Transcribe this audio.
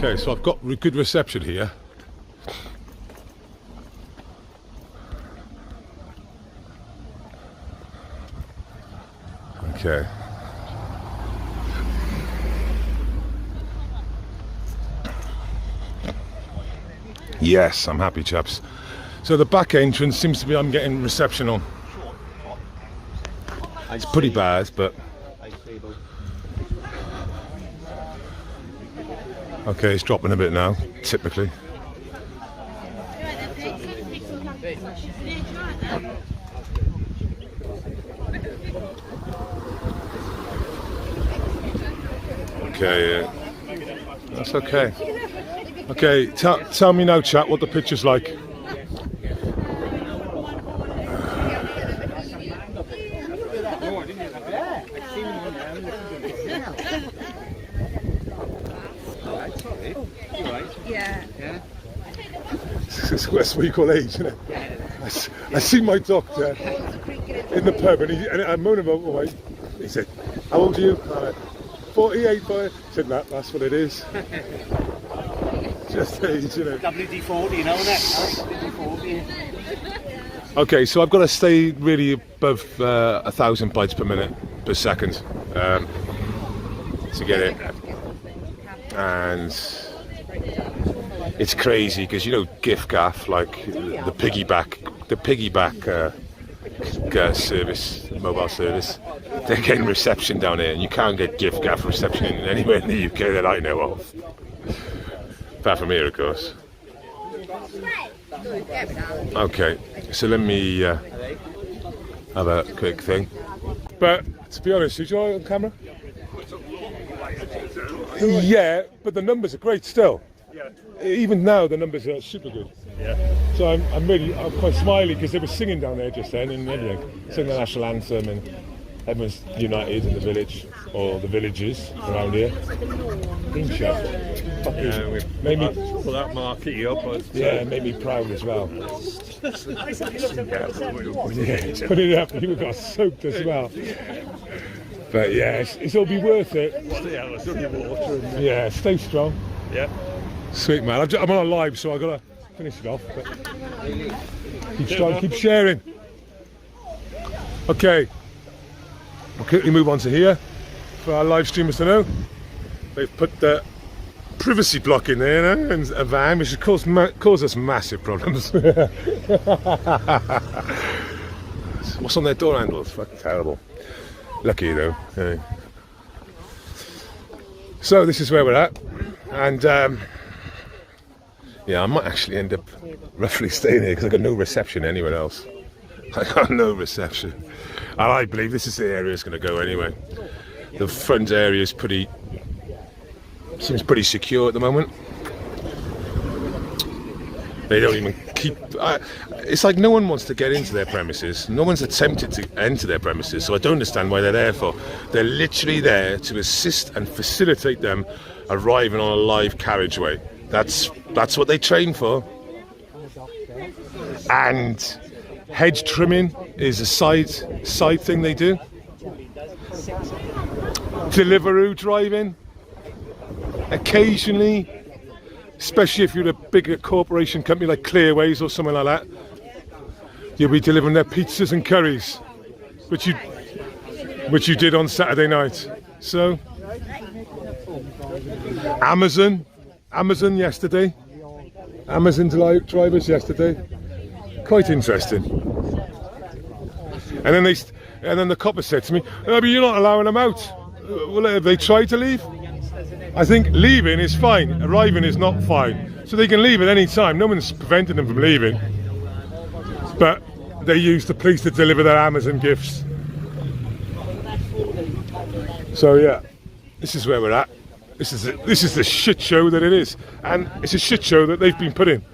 Okay, so I've got good reception here. Okay. Yes, I'm happy, chaps. So the back entrance seems to be I'm getting reception on. It's pretty bad, but okay, it's dropping a bit now, typically. Okay, yeah. That's okay. Okay, tell me now, chat, what the picture's like. Yeah. It's what you call age, isn't it? I see my doctor in the pub, and I'm moaning about my. He said, "How old are you?" 48. He said, "Nah, that's what it is." Just age, you know. WD-40, you know that? WD-40. Okay, so I've got to stay really above 1,000 bytes per minute per second to get it, and it's crazy because, you know, GIF gaff, like the piggyback service, mobile service, they're getting reception down here, and you can't get GIF gaff reception anywhere in the UK that I know of, apart from here, of course. Okay, so let me have a quick thing. But to be honest, is you all right on camera? Yeah, but the numbers are great still. Yeah. Even now, the numbers are super good. Yeah. So I'm quite smiley because they were singing down there just then and everything, singing the national anthem, and everyone's united in the village or the villages around here. Yeah, we made me put that marquee up. yeah, made me proud as well. Yeah, put it up. You got soaked as well. But yeah, it's all be worth it. Yeah, there's only water. Yeah, stay strong. Yeah. Sweet man. I'm on a live, so I gotta finish it off. But keep strong, keep sharing. Okay. We'll quickly move on to here for our live streamers to know. They've put the privacy block in there, you know, and a van, which has caused us massive problems. What's on their door handles? Fucking terrible. Lucky though. Okay. So this is where we're at, and yeah, I might actually end up roughly staying here because I got no reception anywhere else. I got no reception, and I believe this is the area it's going to go anyway. The front area is seems pretty secure at the moment. They don't even keep. It's like no one wants to get into their premises. No one's attempted to enter their premises, so I don't understand why they're there for. They're literally there to assist and facilitate them arriving on a live carriageway. That's what they train for. And hedge trimming is a side thing they do. Deliveroo driving, occasionally, especially if you're a bigger corporation company like Clearways or something like that, you'll be delivering their pizzas and curries, which you did on Saturday night. So Amazon yesterday, Amazon drivers yesterday, quite interesting. And then the copper said to me, "Oh, but you're not allowing them out." Well, have they tried to leave? I think leaving is fine, arriving is not fine. So they can leave at any time, no one's preventing them from leaving. But they use the police to deliver their Amazon gifts. So yeah, this is where we're at. This is the shit show that it is. And it's a shit show that they've been put in.